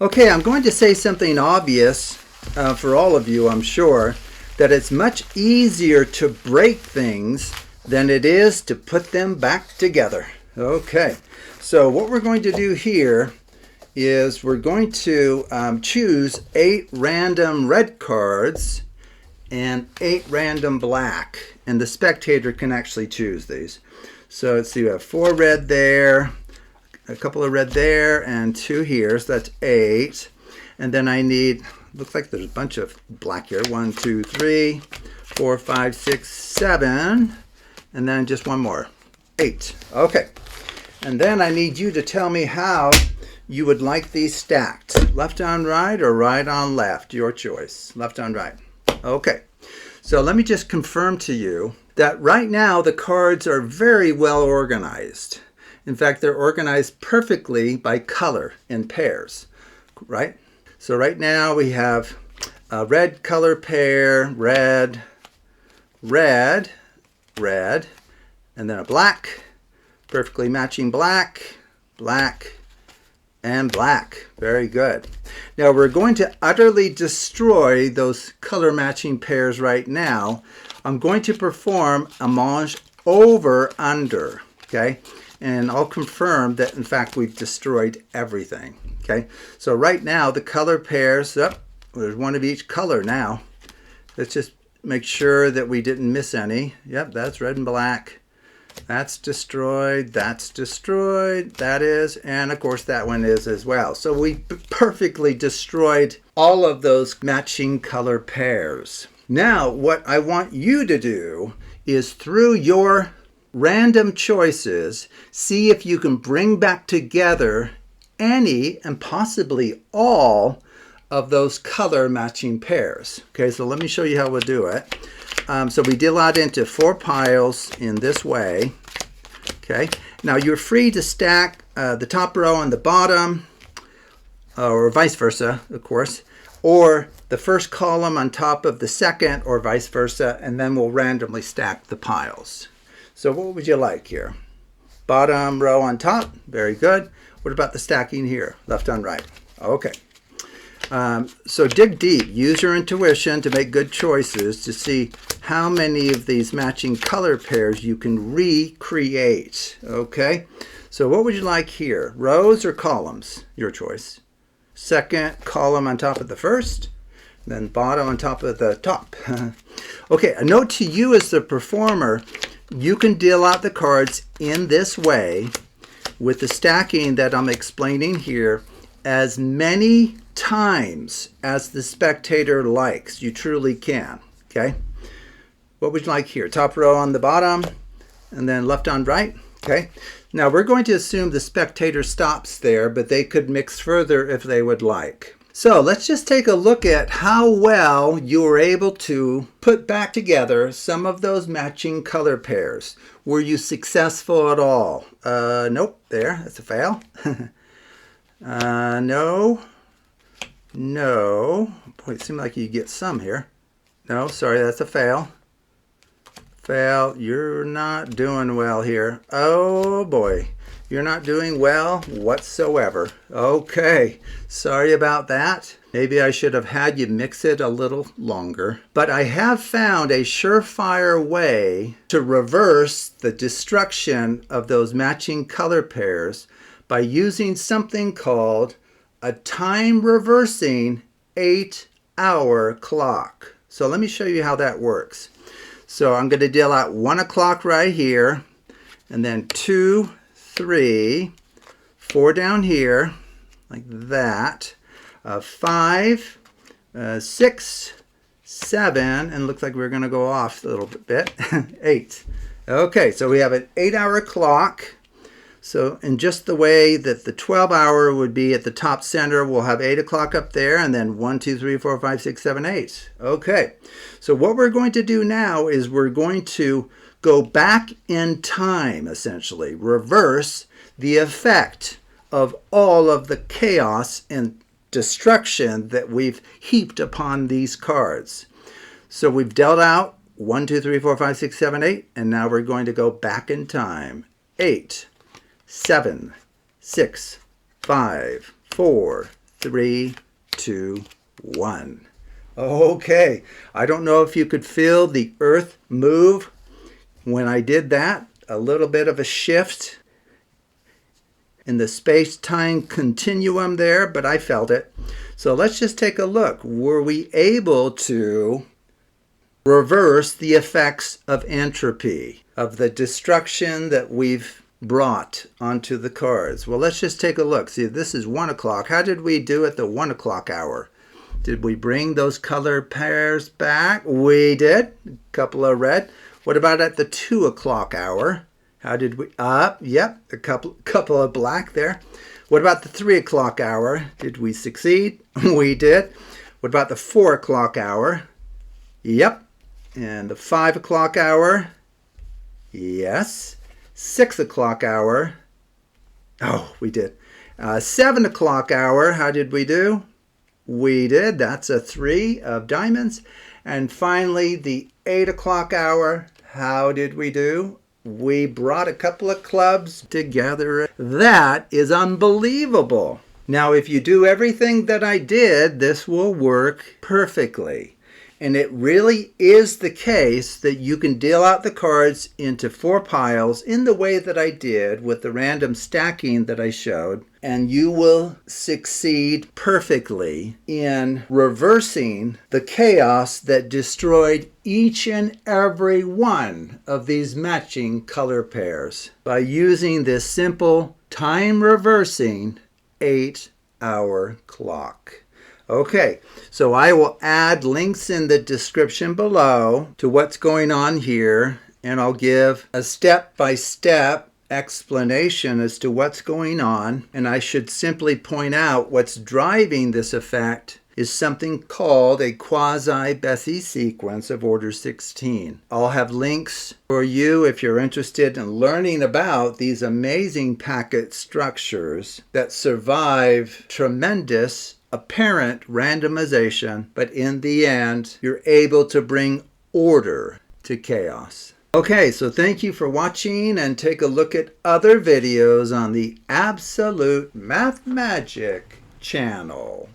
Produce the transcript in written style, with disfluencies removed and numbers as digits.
Okay, I'm going to say something obvious for all of you, I'm sure, that it's much easier to break things than it is to put them back together. Okay, so what we're going to do here is we're going to choose 8 random red cards and 8 random black, and the spectator can actually choose these. So let's see, we have 4 red there, a couple of red there, and 2 here, so that's 8. And then I need, looks like there's a bunch of black here, 1, 2, 3, 4, 5, 6, 7, and then just one more, 8. Okay, and then I need you to tell me how you would like these stacked, left on right or right on left, your choice, left on right. Okay, so let me just confirm to you that right now the cards are very well organized. In fact, they're organized perfectly by color in pairs, right? So right now we have a red color pair, red, red, red, and then a black, perfectly matching black, black, and black. Very good. Now we're going to utterly destroy those color matching pairs right now. I'm going to perform a mange over under, okay? And I'll confirm that in fact we've destroyed everything, okay? So right now the color pairs, there's one of each color now. Let's just make sure that we didn't miss any. Yep, that's red and black. That's destroyed, that is, and of course that one is as well. So we perfectly destroyed all of those matching color pairs. Now what I want you to do is, through your random choices, see if you can bring back together any and possibly all of those color matching pairs. Okay, so let me show you how we'll do it. So we deal out into 4 piles in this way. Okay, now you're free to stack the top row on the bottom, or vice versa, of course, or the first column on top of the second, or vice versa, and then we'll randomly stack the piles. So what would you like here? Bottom row on top, very good. What about the stacking here, left on right? Okay. So dig deep, use your intuition to make good choices to see how many of these matching color pairs you can recreate. Okay, so what would you like here? Rows or columns? Your choice. Second column on top of the first, then bottom on top of the top. Okay, a note to you as the performer, you can deal out the cards in this way with the stacking that I'm explaining here as many times as the spectator likes. You truly can. Okay, what would you like here? Top row on the bottom, and then left on right. Okay, now we're going to assume the spectator stops there, but they could mix further if they would like. So let's just take a look at how well you were able to put back together some of those matching color pairs. Were you successful at all? Nope, there, that's a fail. No. Boy, it seemed like you get some here. No, sorry, that's a fail. Fail, you're not doing well here. Oh boy, you're not doing well whatsoever. Okay, sorry about that. Maybe I should have had you mix it a little longer. But I have found a surefire way to reverse the destruction of those matching color pairs by using something called a time reversing 8-hour clock. So let me show you how that works. So I'm going to deal out 1 o'clock right here, and then 2, 3, 4 down here, like that, 5, 6, 7, and looks like we're going to go off a little bit, 8. Okay, so we have an 8-hour clock. So in just the way that the 12-hour would be at the top center, we'll have 8 o'clock up there, and then 1, 2, 3, 4, 5, 6, 7, 8. Okay, so what we're going to do now is we're going to go back in time, essentially, reverse the effect of all of the chaos and destruction that we've heaped upon these cards. So we've dealt out 1, 2, 3, 4, 5, 6, 7, 8, and now we're going to go back in time. 8, 7, 6, 5, 4, 3, 2, 1. Okay, I don't know if you could feel the earth move when I did that. A little bit of a shift in the space-time continuum there, but I felt it. So let's just take a look. Were we able to reverse the effects of entropy, of the destruction that we've brought onto the cards? Well, let's just take a look. See, this is 1 o'clock. How did we do at the 1 o'clock hour? Did we bring those color pairs back? We did. A couple of red. What about at the 2 o'clock hour? How did we? Yep, a couple of black there. What about the 3 o'clock hour? Did we succeed? We did. What about the 4 o'clock hour? Yep. And the 5 o'clock hour? Yes. 6 o'clock hour? Oh, we did. 7 o'clock hour, how did we do? We did. That's a 3 of diamonds. And finally, the 8 o'clock hour, how did we do? We brought a couple of clubs together. That is unbelievable. Now, if you do everything that I did, this will work perfectly. And it really is the case that you can deal out the cards into 4 piles in the way that I did with the random stacking that I showed. And you will succeed perfectly in reversing the chaos that destroyed each and every one of these matching color pairs by using this simple time reversing 8-hour clock. Okay, so I will add links in the description below to what's going on here, and I'll give a step-by-step explanation as to what's going on. And I should simply point out what's driving this effect is something called a Quasi-Bessey sequence of order 16. I'll have links for you if you're interested in learning about these amazing packet structures that survive tremendous apparent randomization, but in the end, you're able to bring order to chaos. Okay, so thank you for watching, and take a look at other videos on the Absolute Math Magic channel.